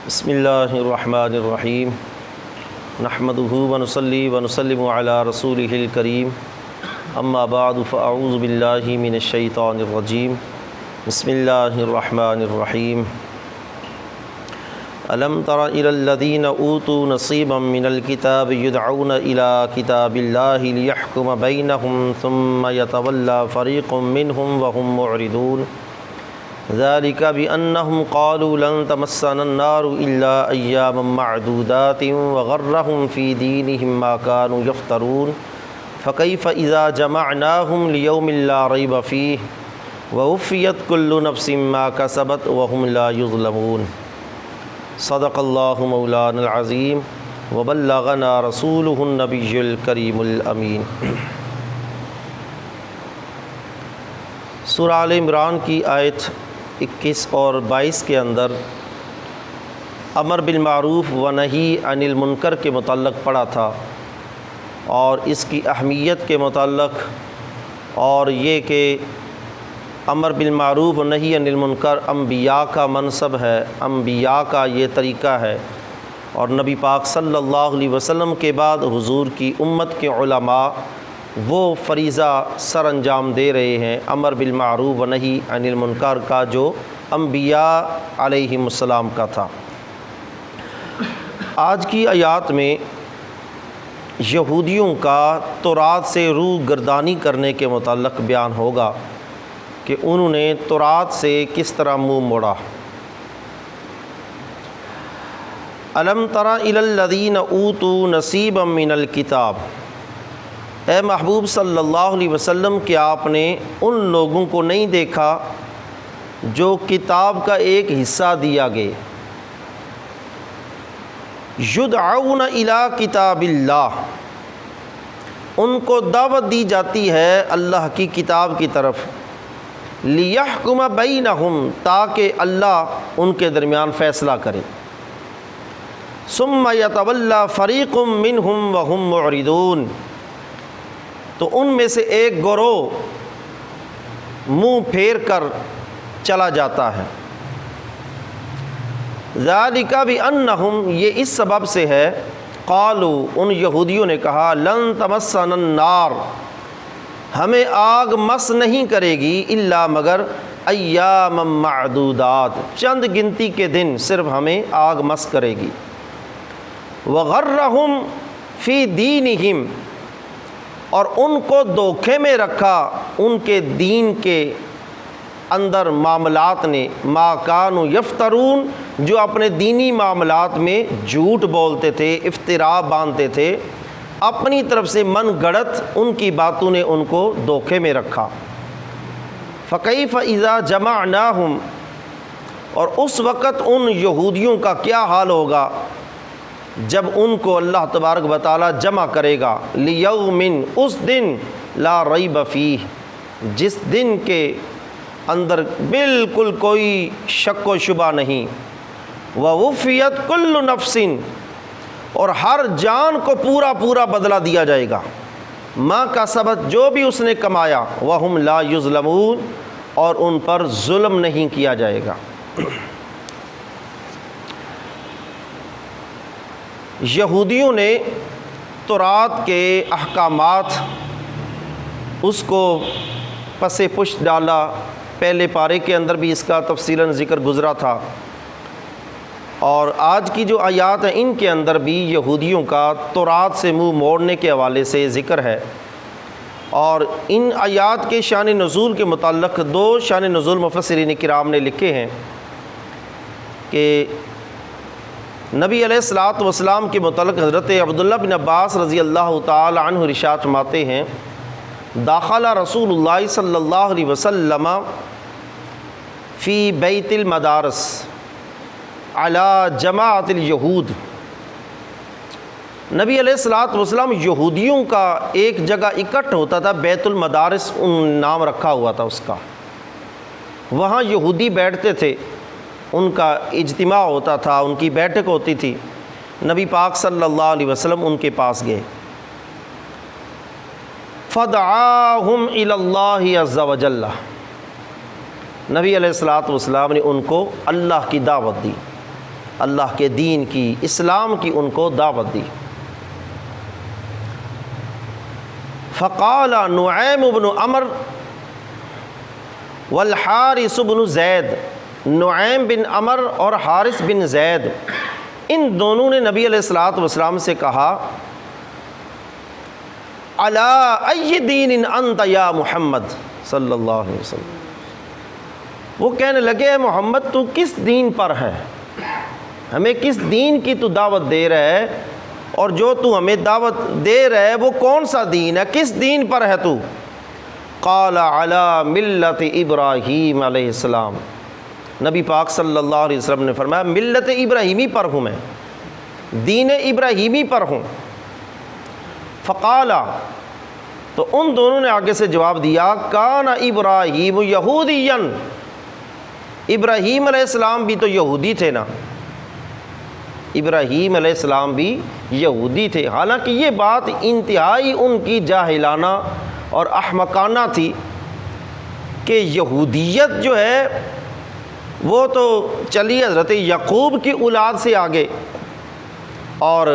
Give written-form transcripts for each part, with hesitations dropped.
بسم اللہ الرحمن الرحیم نحمدہ ونصلی ونسلم علی رسولہ الکریم اما بعد فاعوذ باللہ من الشیطان الرجیم بسم اللہ الرحمن الرحیم الم تر الی الذین اوتوا نصیبا من الکتاب یدعون الی کتاب اللہ لیحکم بینہم ثم یتولی فریق منہم وہم معرضون ذلك بأنهم قالوا لن تمسنا النار إلا أياما معدودات وغرهم في دينهم ما كانوا يفترون فكيف إذا جمعناهم ليوم لا ريب فيه ووفيت كل نفس ما كسبت وهم لا يظلمون صدق الله مولانا العظيم وبلغنا رسوله النبي الكريم الأمين۔ سورہ آل عمران کی آیت 21 اور 22 کے اندر امر بالمعروف و نہی عن المنکر کے متعلق پڑھا تھا، اور اس کی اہمیت کے متعلق، اور یہ کہ امر بالمعروف و نہی عن المنکر انبیاء کا منصب ہے، انبیاء کا یہ طریقہ ہے، اور نبی پاک صلی اللہ علیہ وسلم کے بعد حضور کی امت کے علماء وہ فریضہ سر انجام دے رہے ہیں امر بالمعروف و نہی عن المنکر کا، جو انبیاء علیہم السلام کا تھا۔ آج کی آیات میں یہودیوں کا تورات سے روح گردانی کرنے کے متعلق بیان ہوگا کہ انہوں نے تورات سے کس طرح منہ موڑا۔ الم تر الی الذین اوتوا نصیبا من الکتاب، اے محبوب صلی اللہ علیہ وسلم، کہ آپ نے ان لوگوں کو نہیں دیکھا جو کتاب کا ایک حصہ دیا گیا۔ یدعون الی کتاب اللہ، ان کو دعوت دی جاتی ہے اللہ کی کتاب کی طرف، لیحکم بینہم، تاکہ اللہ ان کے درمیان فیصلہ کرے، ثم یتولی فریق منہم وہم معرضون، تو ان میں سے ایک گروہ منہ پھیر کر چلا جاتا ہے۔ ذالک بانہم، یہ اس سبب سے ہے، قالوا، ان یہودیوں نے کہا، لن تمسنا النار، ہمیں آگ مس نہیں کرے گی، الا مگر ایاما معدودات، چند گنتی کے دن صرف ہمیں آگ مس کرے گی۔ وغرہم فی دینہم، اور ان کو دھوکے میں رکھا ان کے دین کے اندر معاملات نے، ما کانوا یفترون، جو اپنے دینی معاملات میں جھوٹ بولتے تھے، افتراء باندھتے تھے، اپنی طرف سے من گڑت ان کی باتوں نے ان کو دھوکے میں رکھا۔ فکیف اذا جمعناہم، اور اس وقت ان یہودیوں کا کیا حال ہوگا جب ان کو اللہ تبارک و تعالی جمع کرے گا، لیوم، اس دن، لا ریب فیہ، جس دن کے اندر بالکل کوئی شک و شبہ نہیں، ووفیت کل نفس، اور ہر جان کو پورا پورا بدلہ دیا جائے گا، ما کسبت، جو بھی اس نے کمایا، وہم لا یظلمون، اور ان پر ظلم نہیں کیا جائے گا۔ یہودیوں نے تورات کے احکامات اس کو پس پش ڈالا، پہلے پارے کے اندر بھی اس کا تفصیلاً ذکر گزرا تھا، اور آج کی جو آیات ہیں ان کے اندر بھی یہودیوں کا تورات سے منہ موڑنے کے حوالے سے ذکر ہے۔ اور ان آیات کے شان نزول کے متعلق دو شان نزول مفسرین کرام نے لکھے ہیں کہ نبی علیہ الصلوۃ والسلام کے متعلق حضرت عبداللہ بن عباس رضی اللہ تعالی عنہ ارشاد فرماتے ہیں، داخل رسول اللہ صلی اللہ علیہ وسلم فی بیت المدارس علی جماعت الیہود، نبی علیہ الصلوۃ والسلام یہودیوں کا ایک جگہ اکٹھ ہوتا تھا، بیت المدارس نام رکھا ہوا تھا اس کا، وہاں یہودی بیٹھتے تھے، ان کا اجتماع ہوتا تھا، ان کی بیٹھک ہوتی تھی۔ نبی پاک صلی اللہ علیہ وسلم ان کے پاس گئے، فدعاہم الی اللہ عز وجل، نبی علیہ الصلوۃ والسلام نے ان کو اللہ کی دعوت دی، اللہ کے دین کی، اسلام کی ان کو دعوت دی۔ فقال نعیم بن عمر والحارث بن زید، نعیم بن عمر اور حارث بن زید، ان دونوں نے نبی علیہ الصلوۃ والسلام سے کہا علی ای دین انت یا محمد صلی اللہ علیہ وسلم، وہ کہنے لگے اے محمد تو کس دین پر ہے، ہمیں کس دین کی تو دعوت دے رہا ہے، اور جو تو ہمیں دعوت دے رہا ہے وہ کون سا دین ہے، کس دین پر ہے تو؟ قال علی ملت ابراہیم علیہ السلام، نبی پاک صلی اللہ علیہ وسلم نے فرمایا ملت ابراہیمی پر ہوں، میں دین ابراہیمی پر ہوں۔ فقال، تو ان دونوں نے آگے سے جواب دیا کان ابراہیم یہودیا، ابراہیم علیہ السلام بھی تو یہودی تھے نا، ابراہیم علیہ السلام بھی یہودی تھے۔ حالانکہ یہ بات انتہائی ان کی جاہلانہ اور احمقانہ تھی کہ یہودیت جو ہے وہ تو چلی حضرت یعقوب کی اولاد سے آگے، اور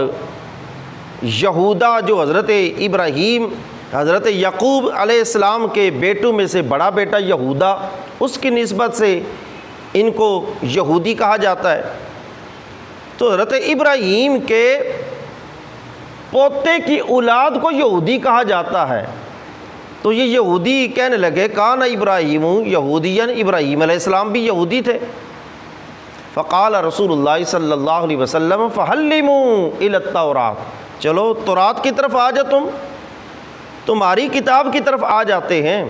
یہودا جو حضرت ابراہیم حضرت یعقوب علیہ السلام کے بیٹوں میں سے بڑا بیٹا یہودا، اس کی نسبت سے ان کو یہودی کہا جاتا ہے۔ تو حضرت ابراہیم کے پوتے کی اولاد کو یہودی کہا جاتا ہے، تو یہ یہودی کہنے لگے کان ابراہیم یہودیا، ابراہیم علیہ السلام بھی یہودی تھے۔ فقال رسول اللہ صلی اللہ علیہ وسلم فحلموا الی التوراۃ، چلو تورات کی طرف آ جاؤ، تمہاری کتاب کی طرف آ جاتے ہیں۔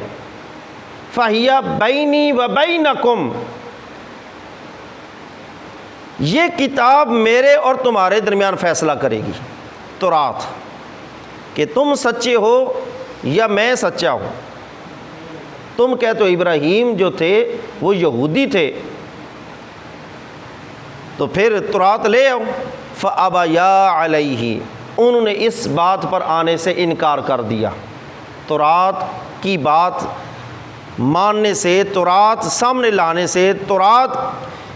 فہی بینی و بینکم، یہ کتاب میرے اور تمہارے درمیان فیصلہ کرے گی، تورات، کہ تم سچے ہو یا میں سچا ہوں۔ تم کہتے ہو ابراہیم جو تھے وہ یہودی تھے، تو پھر تورات لے آؤ۔ فابیا علیہ، انہوں نے اس بات پر آنے سے انکار کر دیا، تورات کی بات ماننے سے، تورات سامنے لانے سے، تورات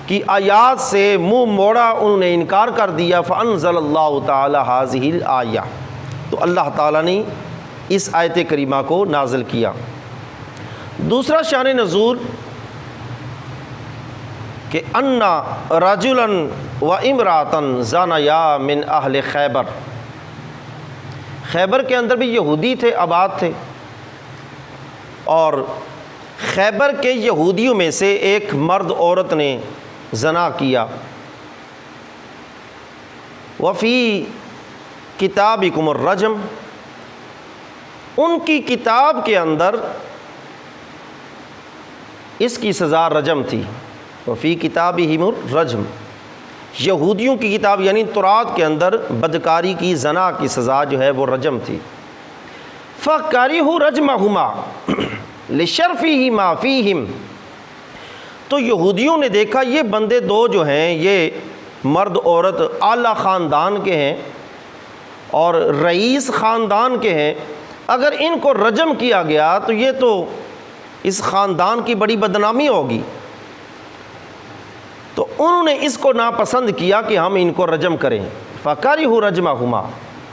کی آیات سے منہ موڑا، انہوں نے انکار کر دیا۔ فانزل اللہ تعالی ہذہ الآیہ، تو اللہ تعالیٰ نے اس آیت کریمہ کو نازل کیا۔ دوسرا شان نزول کہ ان رجلا و امرأۃ زانیا من اہل خیبر، خیبر کے اندر بھی یہودی تھے، آباد تھے، اور خیبر کے یہودیوں میں سے ایک مرد عورت نے زنا کیا۔ وفی کتابکم الرجم، ان کی کتاب کے اندر اس کی سزا رجم تھی۔ وفی کتابہم الرجم، یہودیوں کی کتاب یعنی تورات کے اندر بدکاری کی، زنا کی سزا جو ہے وہ رجم تھی۔ فَكَرِهُ رَجْمَهُمَا لِشَرْفِهِمَا فِيهِمْ، تو یہودیوں نے دیکھا یہ بندے دو جو ہیں، یہ مرد عورت اعلیٰ خاندان کے ہیں اور رئیس خاندان کے ہیں، اگر ان کو رجم کیا گیا تو یہ تو اس خاندان کی بڑی بدنامی ہوگی، تو انہوں نے اس کو ناپسند کیا کہ ہم ان کو رجم کریں۔ فَكَرِهُ رَجْمَهُمَا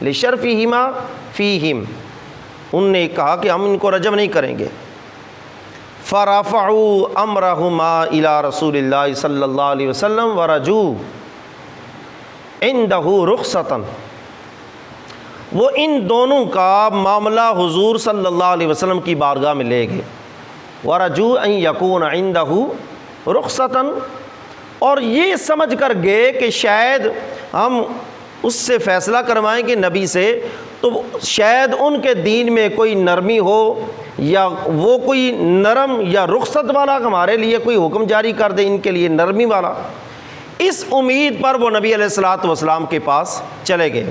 لِشَرْفِهِمَا فِيهِمْ، ان نے کہا کہ ہم ان کو رجم نہیں کریں گے۔ فَرَفَعُوا أَمْرَهُمَا إِلَى رَسُولِ اللَّهِ صلی اللہ علیہ وسلم وَرَجُوا عِنْدَهُ رُخْصَةً، وہ ان دونوں کا معاملہ حضور صلی اللہ علیہ وسلم کی بارگاہ میں لے گئے۔ وَرَجُوا أَن يَكُونَ عِنْدَهُ رُخْصَةً، اور یہ سمجھ کر گئے کہ شاید ہم اس سے فیصلہ کروائیں کہ نبی سے، تو شاید ان کے دین میں کوئی نرمی ہو، یا وہ کوئی نرم یا رخصت والا ہمارے لیے کوئی حکم جاری کر دے، ان کے لیے نرمی والا۔ اس امید پر وہ نبی علیہ الصلوۃ والسلام کے پاس چلے گئے،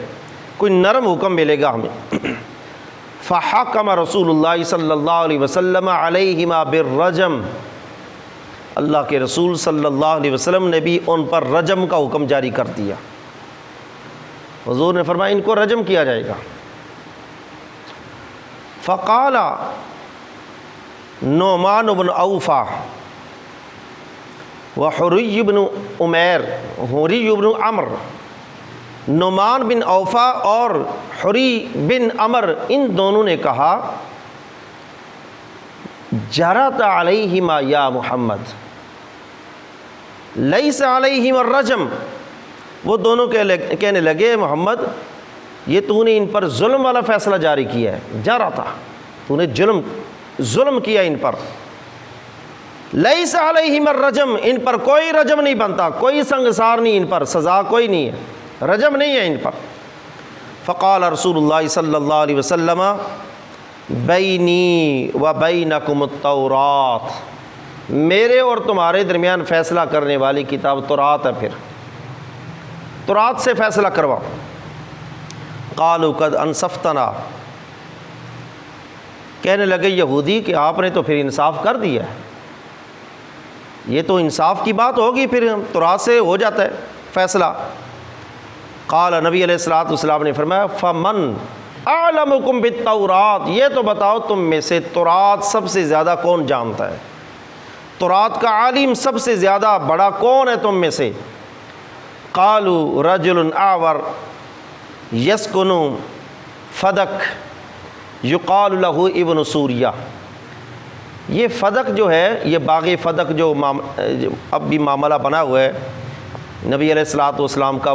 کوئی نرم حکم ملے گا ہمیں۔ فحکم رسول اللہ صلی اللہ علیہ وسلم علیہما بالرجم، اللہ کے رسول صلی اللہ علیہ وسلم نے بھی ان پر رجم کا حکم جاری کر دیا۔ حضور نے فرمایا ان کو رجم کیا جائے گا۔ فقال نعمان بن اوفا، و حری بن عمیر، حری بن عمر، نعمان بن اوفا اور حری بن عمر، ان دونوں نے کہا جرت علیہما یا محمد لیس علیہما الرجم، وہ دونوں کہنے لگے محمد یہ تو نے ان پر ظلم والا فیصلہ جاری کیا ہے، جرتا تو نے ظلم کیا ان پر، لیس علیہما الرجم، ان پر کوئی رجم نہیں بنتا، کوئی سنگسار نہیں، ان پر سزا کوئی نہیں ہے، رجم نہیں ہے ان پر۔ فقال رسول اللہ صلی اللہ علیہ وسلم بینی و بینکم التوراۃ، میرے اور تمہارے درمیان فیصلہ کرنے والی کتاب تورات ہے، پھر تورات سے فیصلہ کرواؤ۔ قالوا قد انصفتنا، کہنے لگے یہودی کہ آپ نے تو پھر انصاف کر دیا ہے، یہ تو انصاف کی بات ہوگی، پھر تورات سے ہو جاتا ہے فیصلہ۔ قال، نبی علیہ الصلوۃ والسلام نے فرمایا فمن اعلمکم بالتورات، یہ تو بتاؤ تم میں سے تورات سب سے زیادہ کون جانتا ہے، تورات کا عالم سب سے زیادہ بڑا کون ہے تم میں سے؟ قالوا رجل اعور یسکن فدق یقال له ابن سوریہ، یہ فدق جو ہے، یہ باغ فدق جو اب بھی معاملہ بنا ہوا ہے، نبی علیہ الصلوۃ والسلام کا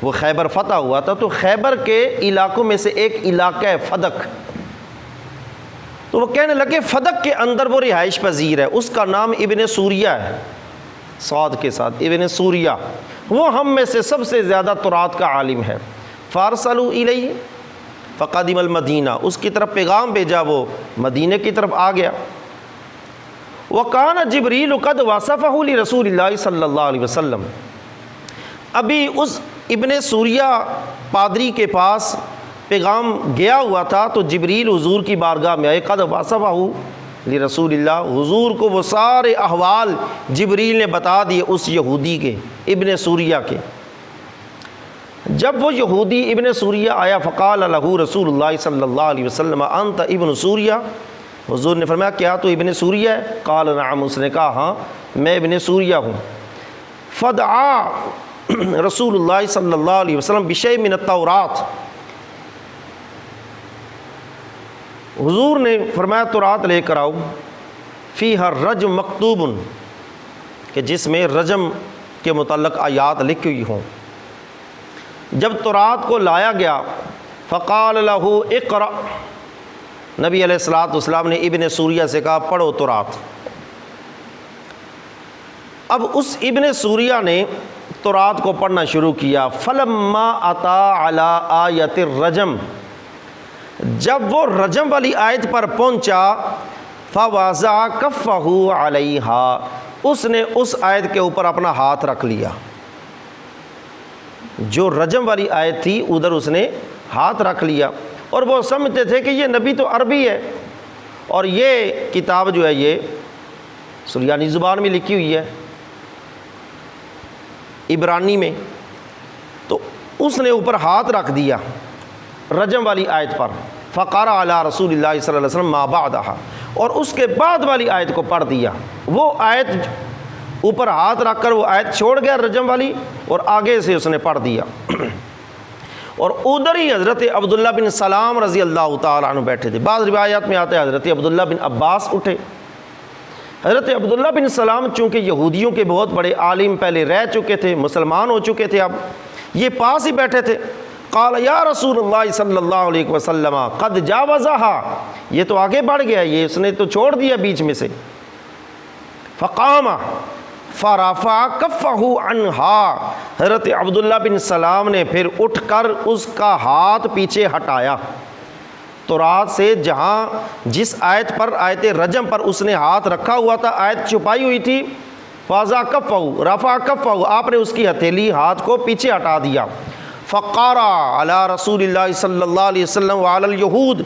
وہ خیبر فتح ہوا تھا، تو خیبر کے علاقوں میں سے ایک علاقہ ہے فدق، تو وہ کہنے لگے فدق کے اندر وہ رہائش پذیر ہے، اس کا نام ابن سوریہ ہے، صاد کے ساتھ، ابن سوریہ، وہ ہم میں سے سب سے زیادہ تورات کا عالم ہے۔ فارسلوا الیہ فقدم المدینہ، اس کی طرف پیغام بھیجا، وہ مدینہ کی طرف آ گیا۔ وَكَانَ جِبْرِيلُ قَدْ وَصَفَهُ لِرَسُولِ اللَّهِ صلی اللہ علیہ وسلم، ابھی اس ابن سوریہ پادری کے پاس پیغام گیا ہوا تھا تو جبریل حضور کی بارگاہ میں آئے، قد وصفہ لرسول اللہ، حضور کو وہ سارے احوال جبریل نے بتا دیے اس یہودی کے، ابن سوریہ کے۔ جب وہ یہودی ابن سوریہ آیا فقال لہ رسول اللہ صلی اللہ علیہ وسلم انت ابن سوریہ، حضور نے فرمایا کیا تو ابن سوریہ ہے؟ قال نعم، اس نے کہا ہاں میں ابن سوریہ ہوں۔ فدعا رسول اللہ صلی اللہ علیہ وسلم بشیء من التورات، حضور نے فرمایا تورات لے کر آؤ، فیہا الرجم مکتوب، کہ جس میں رجم کے متعلق آیات لکھی ہوئی ہوں۔ جب تورات کو لایا گیا فقال لہ اقرأ، نبی علیہ الصلوۃ والسلام نے ابن سوریہ سے کہا پڑھو تورات۔ اب اس ابن سوریہ نے تورات کو پڑھنا شروع کیا۔ فلما اتی علی آیت الرجم، جب وہ رجم والی آیت پر پہنچا، فوضع کفہ علیہا، اس نے اس آیت کے اوپر اپنا ہاتھ رکھ لیا، جو رجم والی آیت تھی ادھر اس نے ہاتھ رکھ لیا، اور وہ سمجھتے تھے کہ یہ نبی تو عربی ہے اور یہ کتاب جو ہے یہ سریانی زبان میں لکھی ہوئی ہے، عبرانی میں، تو اس نے اوپر ہاتھ رکھ دیا رجم والی آیت پر۔ فقرأ علی رسول اللہ صلی اللہ علیہ وسلم ما بعدہا، اور اس کے بعد والی آیت کو پڑھ دیا، وہ آیت اوپر ہاتھ رکھ کر وہ آیت چھوڑ گیا رجم والی، اور آگے سے اس نے پڑھ دیا۔ اور ادھر ہی حضرت عبداللہ بن سلام رضی اللہ تعالیٰ عنہ بیٹھے تھے، بعض روایات میں آتے ہیں حضرت عبداللہ بن عباس اٹھے۔ حضرت عبداللہ بن سلام چونکہ یہودیوں کے بہت بڑے عالم پہلے رہ چکے تھے، مسلمان ہو چکے تھے، اب یہ پاس ہی بیٹھے تھے۔ قال یا رسول اللہ صلی اللہ علیہ وسلم قد جاوزہا، یہ تو آگے بڑھ گیا، یہ اس نے تو چھوڑ دیا بیچ میں سے۔ فقام فرفع کفہ عنہا، حضرت عبداللہ بن سلام نے پھر اٹھ کر اس کا ہاتھ پیچھے ہٹایا، تورات سے جہاں جس آیت پر، آیت رجم پر اس نے ہاتھ رکھا ہوا تھا، آیت چھپائی ہوئی تھی، فاضا کفہ رفع کفہ، آپ نے اس کی ہتھیلی ہاتھ کو پیچھے ہٹا دیا۔ فقرأ علی رسول اللہ صلی اللہ علیہ وسلم وعلی الیہود،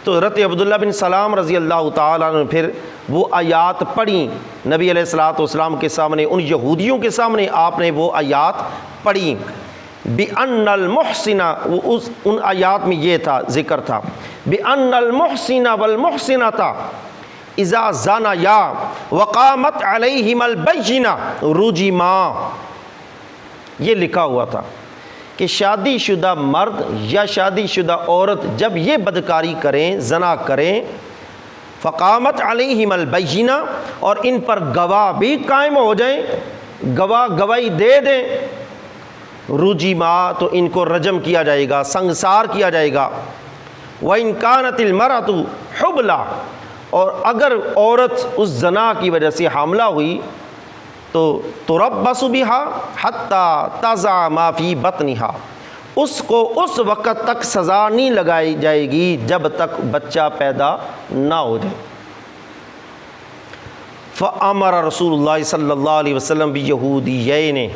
تو حضرت عبداللہ بن سلام رضی اللہ تعالیٰ نے پھر وہ آیات پڑھیں نبی علیہ الصلوۃ والسلام کے سامنے، ان یہودیوں کے سامنے آپ نے وہ آیات پڑھیں۔ بِأَنَّ الْمُحْسِنَ، ان آیات میں یہ تھا، ذکر تھا، بِأَنَّ الْمُحْسِنَ وَالْمُحْسِنَةَ، اذا زانیا وقامت علیہم البینہ رجما، یہ لکھا ہوا تھا کہ شادی شدہ مرد یا شادی شدہ عورت جب یہ بدکاری کریں، زنا کریں، فقامت علیہم البینہ، اور ان پر گواہ بھی قائم ہو جائیں، گواہ گواہی دے دیں، رجما، تو ان کو رجم کیا جائے گا، سنگسار کیا جائے گا۔ وَإِن كَانَتِ الْمَرْأَةُ حُبْلًا، اور اگر عورت اس زنا کی وجہ سے حاملہ ہوئی تو تُرَبَّصُ بِهَا حَتَّى تَضَعَ مَا فِي بَطْنِهَا، اس کو اس وقت تک سزا نہیں لگائی جائے گی جب تک بچہ پیدا نہ ہو جائے۔ فَأَمَرَ رسول اللہ صلی اللہ علیہ وسلم بِيَهُودِيَّيْنِ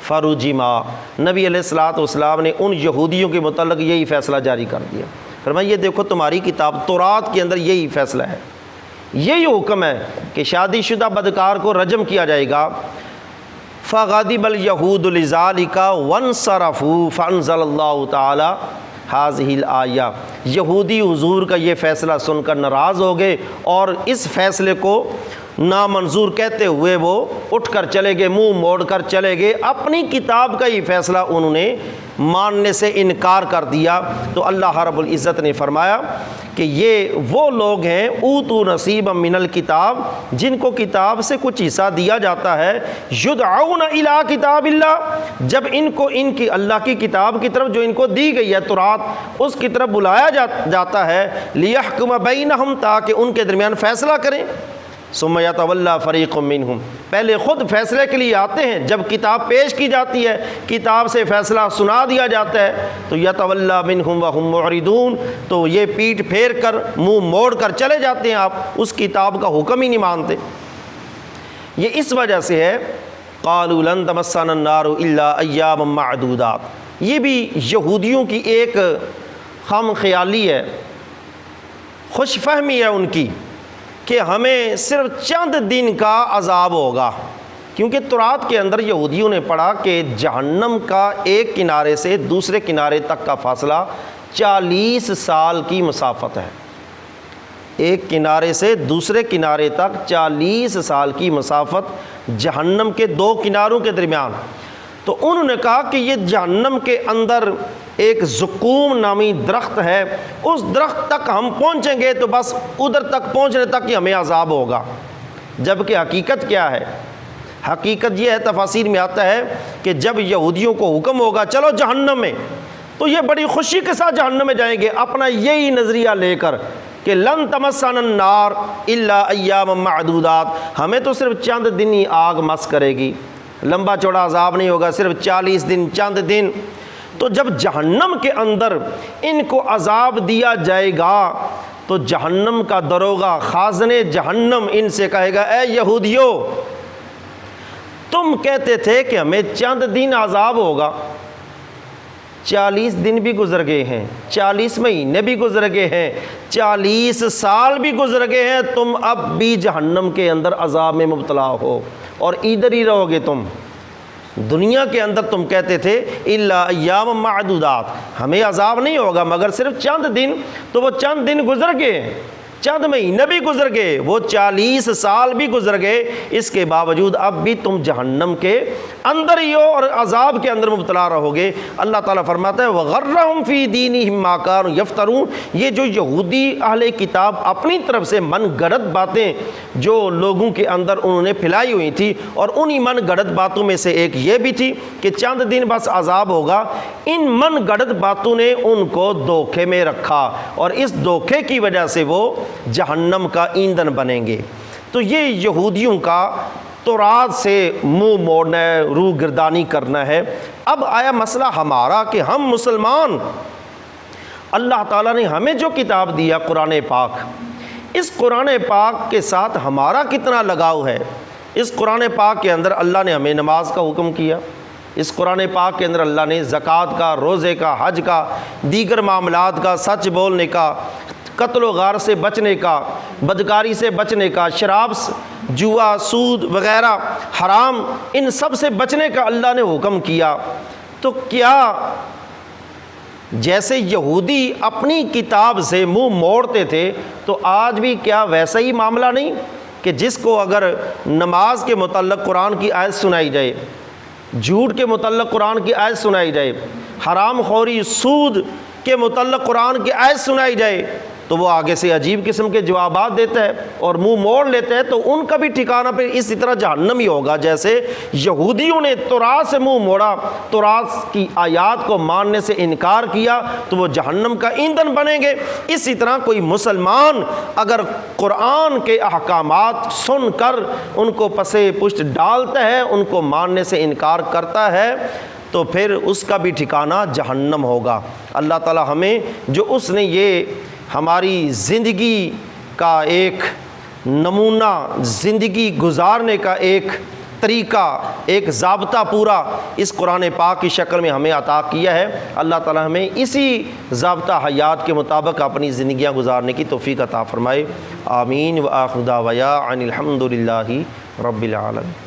فَرُجِمَا، نبی علیہ الصلوۃ والسلام نے ان یہودیوں کے متعلق یہی فیصلہ جاری کر دیا، فرمایا یہ دیکھو تمہاری کتاب تورات کے اندر یہی فیصلہ ہے، یہی حکم ہے کہ شادی شدہ بدکار کو رجم کیا جائے گا۔ فَغَضِبَ الْيَهُودُ لِذَلِكَ وَانصَرَفُوا فَأَنزَلَ اللَّهُ تَعَالَى هَذِهِ الْآيَةَ، یہودی حضور کا یہ فیصلہ سن کر ناراض ہو گئے اور اس فیصلے کو نامنظور کہتے ہوئے وہ اٹھ کر چلے گئے، منہ موڑ کر چلے گئے، اپنی کتاب کا یہ فیصلہ انہوں نے ماننے سے انکار کر دیا۔ تو اللہ رب العزت نے فرمایا کہ یہ وہ لوگ ہیں اوتو نصیبا من الکتاب، جن کو کتاب سے کچھ حصہ دیا جاتا ہے، یدعون الی کتاب اللہ، جب ان کو ان کی اللہ کی کتاب کی طرف جو ان کو دی گئی ہے تورات، اس کی طرف بلایا جاتا ہے، لیحکم بینہم، تاکہ ان کے درمیان فیصلہ کریں۔ ثم یتولی فریق منہم، پہلے خود فیصلے کے لیے آتے ہیں، جب کتاب پیش کی جاتی ہے، کتاب سے فیصلہ سنا دیا جاتا ہے، تو یتولی منہم وہم معرضون، تو یہ پیٹھ پھیر کر منہ موڑ کر چلے جاتے ہیں، آپ اس کتاب کا حکم ہی نہیں مانتے۔ یہ اس وجہ سے ہے قالوا لن تمسنا النار الا ایاما معدودات، یہ بھی یہودیوں کی ایک خام خیالی ہے، خوش فہمی ہے ان کی کہ ہمیں صرف چند دن کا عذاب ہوگا، کیونکہ تورات کے اندر یہودیوں نے پڑھا کہ جہنم کا ایک کنارے سے دوسرے کنارے تک کا فاصلہ 40 سال کی مسافت ہے، ایک کنارے سے دوسرے کنارے تک 40 سال کی مسافت جہنم کے دو کناروں کے درمیان۔ تو انہوں نے کہا کہ یہ جہنم کے اندر ایک زقوم نامی درخت ہے، اس درخت تک ہم پہنچیں گے تو بس ادھر تک پہنچنے تک ہی ہمیں عذاب ہوگا، جبکہ حقیقت کیا ہے؟ حقیقت یہ ہے، تفاسیر میں آتا ہے کہ جب یہودیوں کو حکم ہوگا چلو جہنم میں، تو یہ بڑی خوشی کے ساتھ جہنم میں جائیں گے، اپنا یہی نظریہ لے کر کہ لن تمسنا النار الا ایاما معدودات، ہمیں تو صرف چند دن ہی آگ مس کرے گی، لمبا چوڑا عذاب نہیں ہوگا، صرف 40 دن، چند دن۔ تو جب جہنم کے اندر ان کو عذاب دیا جائے گا تو جہنم کا دروغہ خازن جہنم ان سے کہے گا اے یہودیو، تم کہتے تھے کہ ہمیں چند دن عذاب ہوگا، 40 دن بھی گزر گئے ہیں، 40 مہینے بھی گزر گئے ہیں، 40 سال بھی گزر گئے ہیں، تم اب بھی جہنم کے اندر عذاب میں مبتلا ہو اور ادھر ہی رہو گے تم۔ دنیا کے اندر تم کہتے تھے الا ایام معدودات، ہمیں عذاب نہیں ہوگا مگر صرف چند دن، تو وہ چند دن گزر گئے، چند مہینے بھی گزر گئے، وہ 40 سال بھی گزر گئے، اس کے باوجود اب بھی تم جہنم کے اندر ہی ہو اور عذاب کے اندر مبتلا رہو گے۔ اللہ تعالیٰ فرماتا ہے وَغَرَّهُمْ فِي دِينِهِمْ مَا كَانُوا يَفْتَرُونَ، یہ جو یہودی اہل کتاب اپنی طرف سے من گھڑت باتیں جو لوگوں کے اندر انہوں نے پھیلائی ہوئی تھی، اور انہی من گھڑت باتوں میں سے ایک یہ بھی تھی کہ چند دن بس عذاب ہوگا، ان من گھڑت باتوں نے ان کو دھوکے میں رکھا اور اس دھوکے کی وجہ سے وہ جہنم کا ایندھن بنیں گے۔ تو یہ یہودیوں کا تورات سے منہ موڑنا ہے، روح گردانی کرنا ہے۔ اب آیا مسئلہ ہمارا کہ ہم مسلمان، اللہ تعالیٰ نے ہمیں جو کتاب دیا قرآن پاک، اس قرآن پاک کے ساتھ ہمارا کتنا لگاؤ ہے؟ اس قرآن پاک کے اندر اللہ نے ہمیں نماز کا حکم کیا، اس قرآن پاک کے اندر اللہ نے زکوٰۃ کا، روزے کا، حج کا، دیگر معاملات کا، سچ بولنے کا، قتل و غار سے بچنے کا، بدکاری سے بچنے کا، شراب، جوا، سود وغیرہ حرام، ان سب سے بچنے کا اللہ نے حکم کیا۔ تو کیا جیسے یہودی اپنی کتاب سے منہ موڑتے تھے، تو آج بھی کیا ویسا ہی معاملہ نہیں کہ جس کو اگر نماز کے متعلق قرآن کی آیت سنائی جائے، جھوٹ کے متعلق قرآن کی آیت سنائی جائے، حرام خوری سود کے متعلق قرآن کی آیت سنائی جائے، تو وہ آگے سے عجیب قسم کے جوابات دیتا ہے اور منہ موڑ لیتا ہے، تو ان کا بھی ٹھکانہ پھر اسی طرح جہنم ہی ہوگا۔ جیسے یہودیوں نے تورات سے منہ موڑا، تورات کی آیات کو ماننے سے انکار کیا، تو وہ جہنم کا ایندھن بنیں گے۔ اسی طرح کوئی مسلمان اگر قرآن کے احکامات سن کر ان کو پسے پشت ڈالتا ہے، ان کو ماننے سے انکار کرتا ہے، تو پھر اس کا بھی ٹھکانہ جہنم ہوگا۔ اللہ تعالی ہمیں جو اس نے یہ ہماری زندگی کا ایک نمونہ، زندگی گزارنے کا ایک طریقہ، ایک ضابطہ پورا اس قرآن پاک کی شکل میں ہمیں عطا کیا ہے، اللہ تعالی ہمیں اسی ضابطہ حیات کے مطابق اپنی زندگیاں گزارنے کی توفیق عطا فرمائے۔ آمین۔ وآخر دعوانا ان الحمد للہ رب العالمین۔